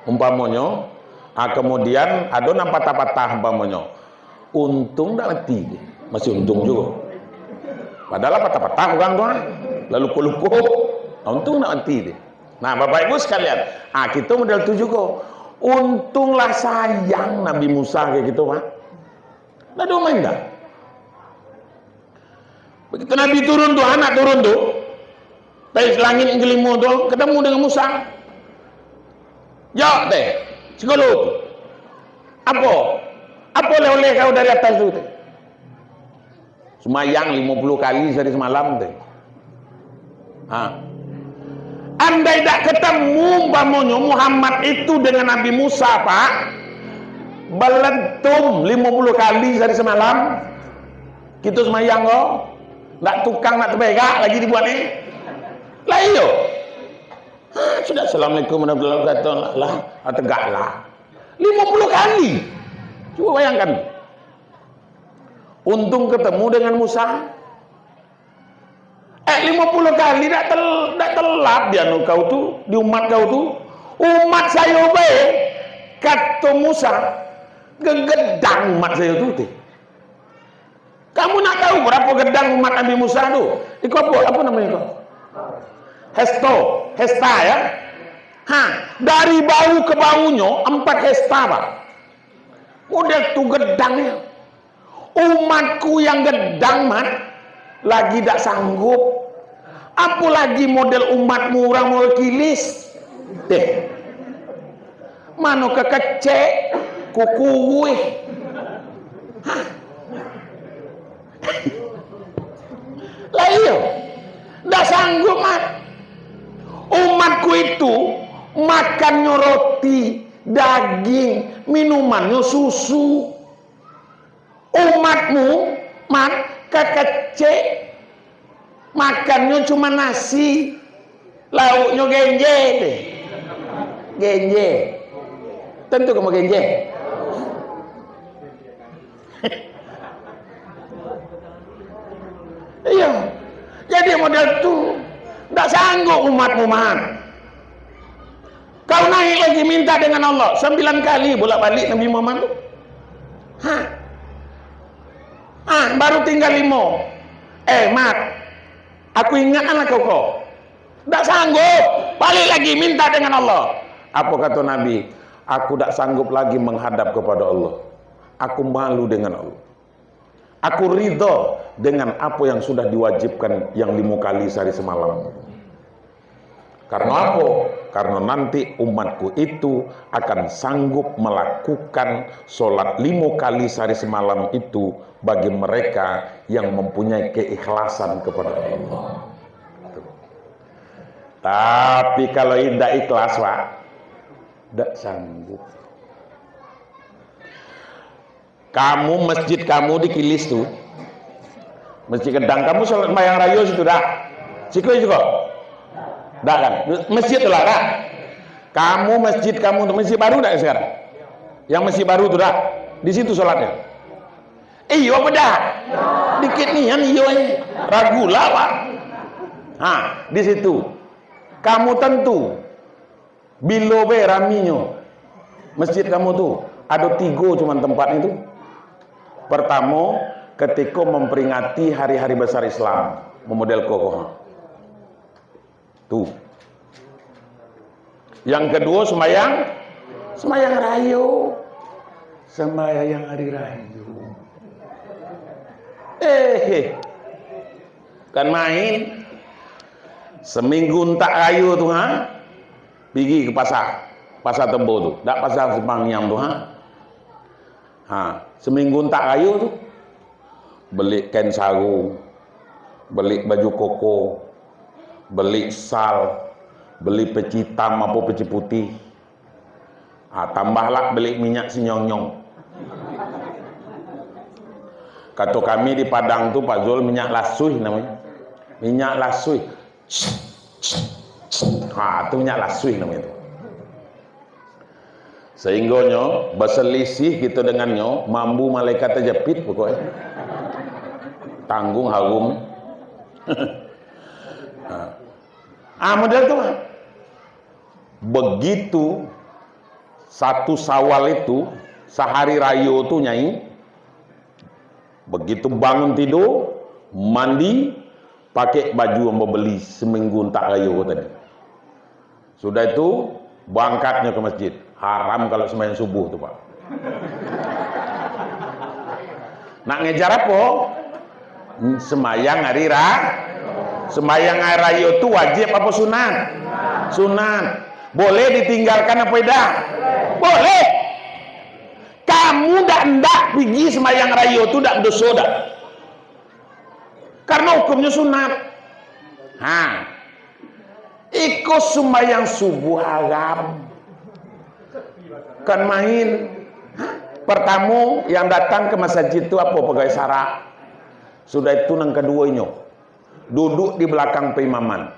umpamanya. Kemudian ada patah-patah umpamanya. Untung ndak mati. Masih untung juga. Padahal patah-patah orang tuh, lalu luka-luka. Untung nak mati dia. Nah, Bapak Ibu sekalian, kita model 7 kok. Untunglah sayang Nabi Musa kayak gitu, Pak. Nggak ada main dah. Begitu Nabi turun tuh, anak turun tuh, dari langit yang kelima tuh, ketemu dengan Musa. Jawab deh, psikolog. Apa oleh-oleh kau dari atas tuh? Semayang 50 kali sehari semalam deh. Andai tak ketemu umpamanya Muhammad itu dengan Nabi Musa, Pak, belentum 50 kali sehari semalam, kita semayang kok, nggak tukang nak tebegak lagi dibuat nih, lah iyo, sudah assalamualaikum warahmatullahi wabarakatuh, lah tegak lah, 50 kali, coba bayangkan, untung ketemu dengan Musa. 50 kali tak telat dia kau tuh di umat kau tuh. Umat saya baik kata Musa gegedang umat saya tuh. Kamu nak tahu berapa gedang umat Nabi Musa tuh? Itu apa namanya kau? Hesta ya. Dari bau ke baunya 4 hesta, Pak. Udah tuh gedangnya. Umatku yang gedang, Mat, lagi tak sanggup. Apalagi model umatmu orang mau kilis deh, mana kekecek kukuih, lah iya tak sanggup, Mat. Umatku itu makannya roti, daging, minumannya susu. Umatmu, Mat, kekecek, makannya cuma nasi, lauknya genje deh. Genje. Tentu kamu genje. Iya. Jadi model tuh tidak sanggup umatmu, Man. Kau naik lagi minta dengan Allah 9 kali bolak-balik Nabi Muhammad tuh. Baru tinggal 5. Mat, aku ingatkan kau. Tak sanggup, balik lagi minta dengan Allah. Apa kata Nabi? Aku tak sanggup lagi menghadap kepada Allah. Aku malu dengan Allah. Aku ridho dengan apa yang sudah diwajibkan yang 5 kali sehari semalam. Karena apa? Karena nanti umatku itu akan sanggup melakukan sholat 5 kali sehari semalam itu bagi mereka yang mempunyai keikhlasan kepada Allah. Tapi kalau tidak ikhlas, Pak, tidak sanggup. Kamu masjid kamu di Kilis tuh, masjid Kedang kamu sholat mayang rayo situ dah, siku juga, dah kan? Masjid tuh lah, dah. Kamu masjid kamu masjid baru dah sekarang, yang masjid baru tuh dah, di situ sholatnya. Iyo apa dah? Dikit nih kan iyo ragu lah, Pak. Di situ. Kamu tentu bilo be raminya masjid kamu tuh ada 3 cuman tempat itu. Pertama ketika memperingati hari-hari besar Islam memodel kokoh tuh. Yang kedua semayang rayo, semayang hari rayo. Kan main seminggu tak kayu tuh pergi ke pasar Tebo tuh, tak pasar Semangyang tuh seminggu tak kayu tuh beli kain sarung, beli baju koko, beli sal, beli peci hitam apa peci putih, tambahlah beli minyak sinyonyong. Kata kami di Padang tuh Pak Zul, minyak lasui namanya, minyak lasui. Itu minyak lasui namanya itu. Sehingga berselisih gitu dengannya, mambu malaikat terjepit pokoknya. Tanggung harum. Model tuh. Begitu satu Syawal itu, sehari rayo tuh Nyai, begitu bangun tidur, mandi, pakai baju yang beli seminggu tak rayo tadi. Sudah itu berangkatnya ke masjid. Haram kalau sembahyang subuh tuh Pak. Nak ngejar apa? Sembahyang hari sembahyang hari rayo itu wajib apa sunat? Sunat. Boleh ditinggalkan apa tidak? Boleh. Kamu ndak pergi sembahyang rayo itu ndak berdosa dah. Karena hukumnya sunat. Ikut sembahyang subuh haram. Kan main. Pertama yang datang ke masjid itu apa? Pegawai sarak. Sudah itu yang keduanya duduk di belakang peimaman.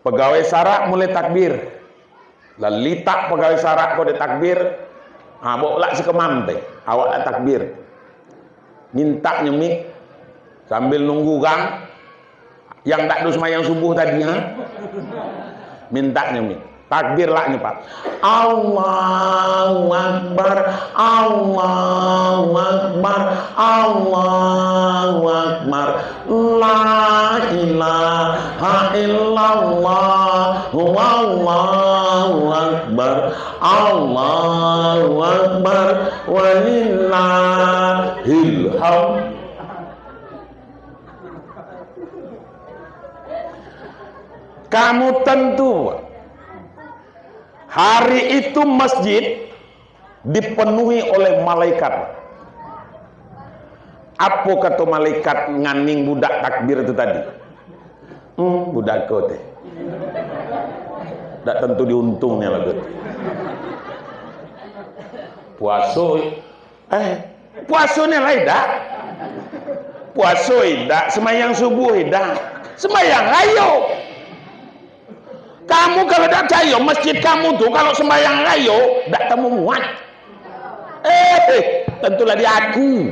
Pegawai sarak mulai takbir. Lalu litak pegawai sarak kau takbir. Bawa si kemam teh. Awak takbir. Minta nyemik sambil nunggu gang yang tak dus sembahyang subuh tadi minta nyemik. Takbir lah nih Pak. Allahu Akbar, Allahu Akbar, Allahu Akbar, la ilaha illallah, wallahu akbar, Allahu Akbar, walillahil hamd. Kamu tentu hari itu masjid dipenuhi oleh malaikat. Apa kata malaikat nganing budak takbir itu tadi? Budak kau teh. Tak tentu diuntungnya lah. Puasanya lah dah. Puasa dah, sembahyang subuh dah. Sembahyang ayo. Kamu kalau tak percaya masjid kamu tuh kalau sembahyang rayo tak temu muat. Tentulah dia aku.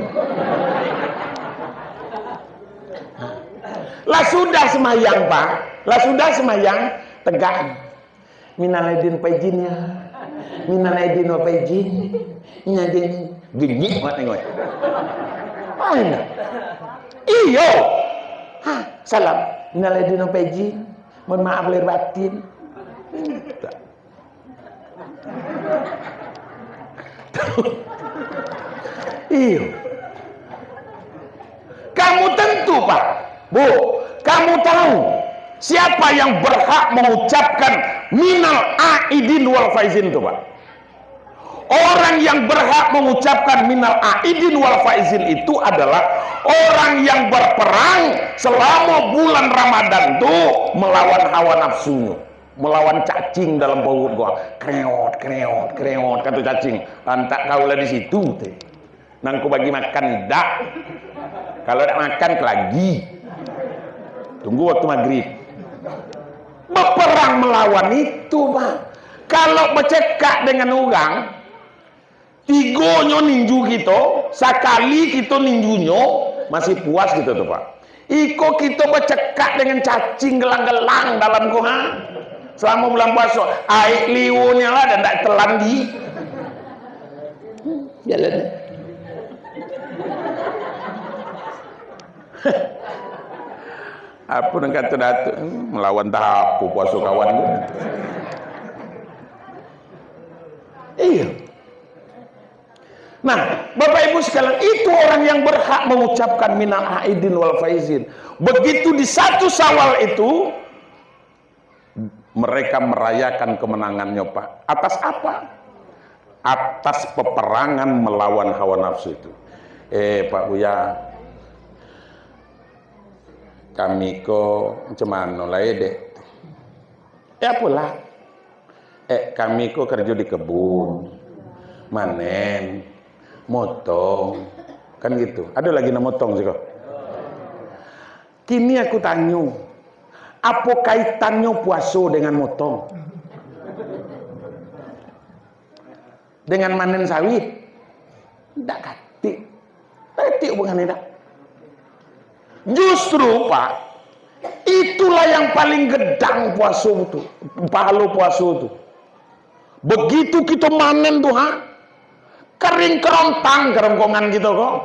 Lah sudah sembahyang Pak, lah sudah sembahyang tegak. Minal aidin paijinnya, minal aidin wa paijin, nyadin genyik mat ngoy. Mana? Iyo. Salam. Minal aidin wa paijin. Mohon maaf lahir batin. Iya. Kamu tentu Pak, Bu, kamu tahu siapa yang berhak mengucapkan minal aidin wal faizin itu Pak? Orang yang berhak mengucapkan minal aidin wal faizin itu adalah orang yang berperang selama bulan Ramadan tuh melawan hawa nafsunya, melawan cacing dalam perut gua. Kreot kata cacing. Antak kaulah di situ teh. Nang ku bagi makan dak. Kalau tak makan lagi. Tunggu waktu maghrib. Berperang melawan itu, Pak. Kalau bercekak dengan orang, tigonyo ninju kita, sekali kita ninjunyo masih puas gitu tuh Pak. Iko kita bercekak dengan cacing gelang-gelang dalam gua selama bulan puasa. Air liwunya lah dan tak telan di jalan. Apa yang kata Datuk melawan tahap puasa kawan gua. Iya. Nah, Bapak Ibu sekalian, itu orang yang berhak mengucapkan minal aidin wal faizin. Begitu di 1 Syawal itu mereka merayakan kemenangannya, Pak. Atas apa? Atas peperangan melawan hawa nafsu itu. Pak Buya, kami ko cemano lah dek. Ya pula. Kami ko kerja di kebun, manen, motong, kan gitu. Ada lagi nama motong sih kok. Kini aku tanya, apa kaitannya puasa dengan motong? Dengan manen sawit? Tidak kati. Kati hubungannya tidak. Justru Pak, itulah yang paling gedang puasa itu. Pahala puasa itu. Begitu kita manen tuh, kering kerontang kerongkongan gitu kok.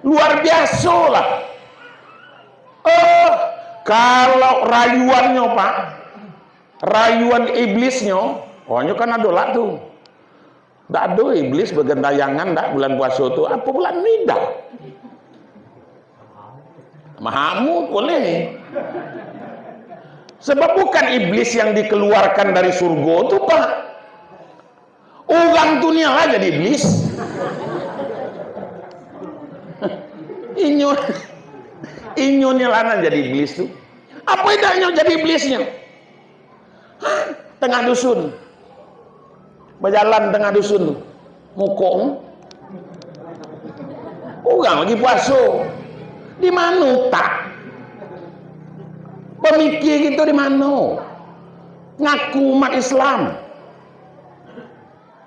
Luar biasa lah. Kalau rayuannya Pak, rayuan iblisnya, ohnya kan ada lah tuh. Tidak ada iblis bergentayangan dak bulan puasa itu. Apa bulan nidah? Mahamu boleh. Sebab bukan iblis yang dikeluarkan dari surga itu Pak. Orang dunia lah jadi iblis. Inyonya lana jadi iblis tuh. Apa idanya jadi iblisnya? Tengah dusun. Berjalan tengah dusun tuh. Mukong. Orang lagi puasa. Di mana tak? Pemikir gitu di mana? Ngaku umat Islam.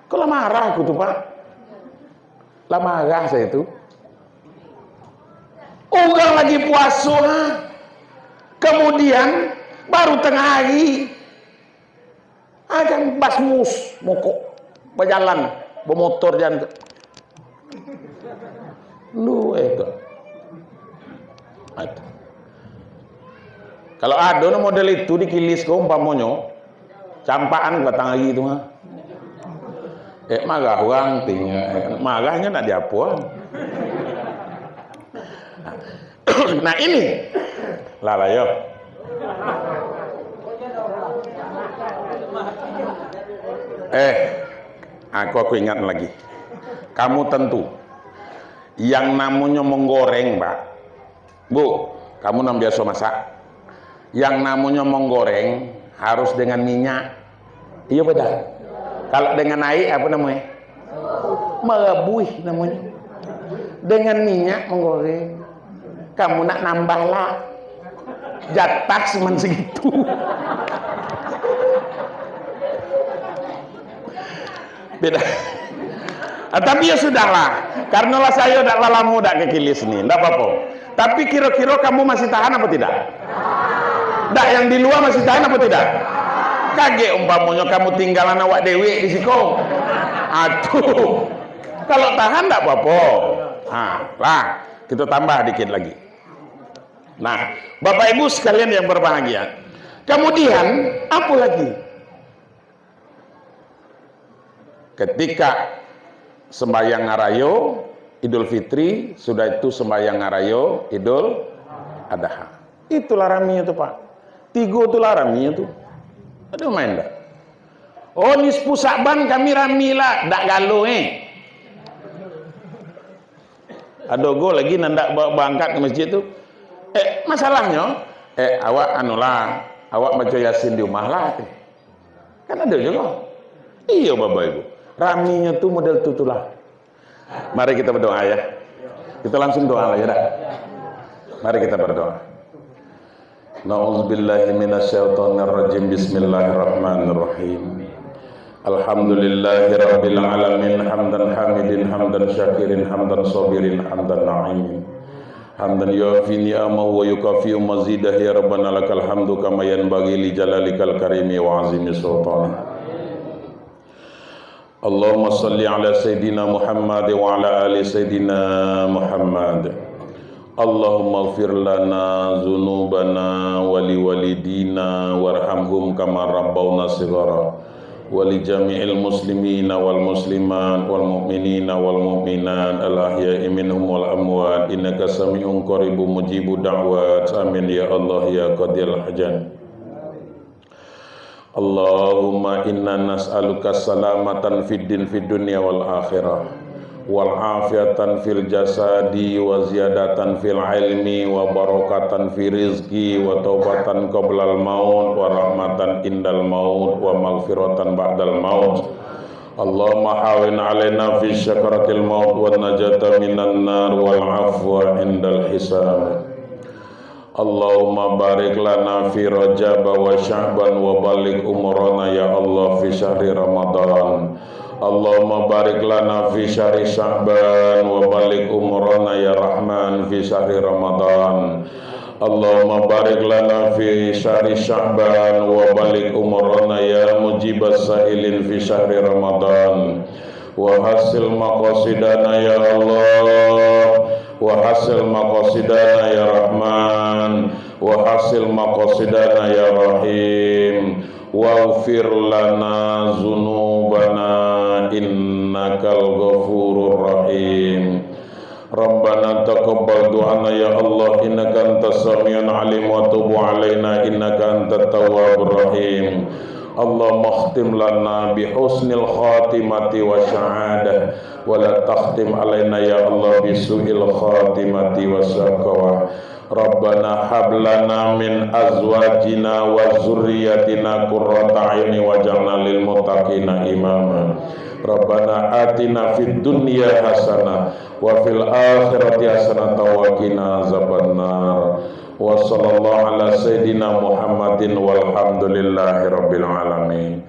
Kok marah aku tuh Pak? Lah marah saya itu. Orang lagi puasa, kemudian baru tengah hari akan basmus mokok berjalan bermotor dan lu itu. Kalau ada model itu dikilis kau umpamanya campaan batang lagi itu mah. Marah orang tinggal, marahnya nak diapuan. Nah ini, lah yo. Aku ingat lagi. Kamu tentu yang namanya menggoreng, Pak. Bu, kamu nam biasa masak. Yang namanya menggoreng harus dengan minyak. Iya betul. Kalau dengan air apa namanya? Merebuih namanya. Dengan minyak menggoreng. Kamu nak nambah lah. Jatah cuma segitu. Beda. Tapi ya sudahlah. Karena lah saya udah lama udah kekilis nih. Tidak apa-apa. Tapi kira-kira kamu masih tahan apa tidak? Tidak, yang di luar masih tahan apa tidak? Kaget umpamanya kamu tinggalan awak dewi di siko. Aduh. Kalau tahan tidak apa-apa. Lah, kita tambah dikit lagi. Nah, Bapak Ibu sekalian yang berbahagia. Kemudian apa lagi? Ketika sembahyang ngarayo Idul Fitri, sudah itu sembahyang ngarayo Idul Adha. Itulah raminya tuh Pak. 3 itulah raminya tuh. Aduh main dah. Oh nisfu Sa'ban kami rami lah, dak galau Ada go lagi nandak berangkat ke masjid tuh. Masalahnya, awak anulah, awak baca Yasin di rumah lah. Kan ada juga. Iya Bapak Ibu. Raminya tuh model tutulah. Mari kita berdoa ya. Kita langsung doa lah ya dah. Mari kita berdoa. Na'udzubillahi minasyaitonirrajim. Bismillahirrahmanirrahim. Alhamdulillahi rabbil alamin. Hamdan hamidin, hamdan syakirin, hamdan sabirin, hamdan na'imin. Hamdan yuafi ni'amahu wa yukafi mazidah ya rabbana lakal hamdu kama yanbaghi li jalalikal karimi wa azimi sultanih. Allahumma salli ala Sayyidina Muhammad wa ala ali Sayyidina Muhammad. Allahumma ighfir lana dzunubana wa liwalidina warhamhum kama rabbawna shighara. ولجميع المسلمين والمسلمات والمؤمنين والمؤمنات الأحياء منهم والأموات إنك سميع قريب مجيب دعوات آمين يا الله يا قاضي الحاجات. Allahumma inna nas'aluka salamatan fid din fid dunya wal akhirah wal afiatan fil jasadi wa ziyadatan fil ilmi wa barakatan fi rizqi wa taubatan qablal maut wa rahmatan indal maut wa maghfiratan ba'dal maut. Allahumma hawin alaina fi syakaratil maut wa najata minan nar wal afwa indal hisab. Allahumma barik lana fi Rajab wa Sya'ban wa balik umurana ya Allah fi syahri Ramadan. Allahumma barik lana fi syahri Sya'ban wa balik umurana ya Rahman fi syahri Ramadan. Allahumma barik lana fi syahri Sya'ban wa balik umurana ya mujibas sa'ilin fi syahri Ramadan. Wa hasil maqasidana ya Allah, wa hasil maqasidana ya Rahman, wa hasil maqasidana ya Rahim, waghfir lana dzunubana innakal ghafurur rahim. Rabbana taqabbal du'ana ya Allah innaka antas samiul alim wa tub alaina innaka antat tawwabur rahim. Allahumma khtim lana bi husnil khatimati wa sya'adah wa la takhtim alaina ya Allah bi su'il khatimati wa syaqawah. Rabbana hab lana min azwajina wa zurriyyatina qurrata a'yuni waj'alna lil muttaqina imama. Rabbana atina fid dunya hasanah wa fil akhirati hasanah wa qina azabannar. Wa sallallahu ala sayyidina Muhammadin walhamdulillahi rabbil alamin.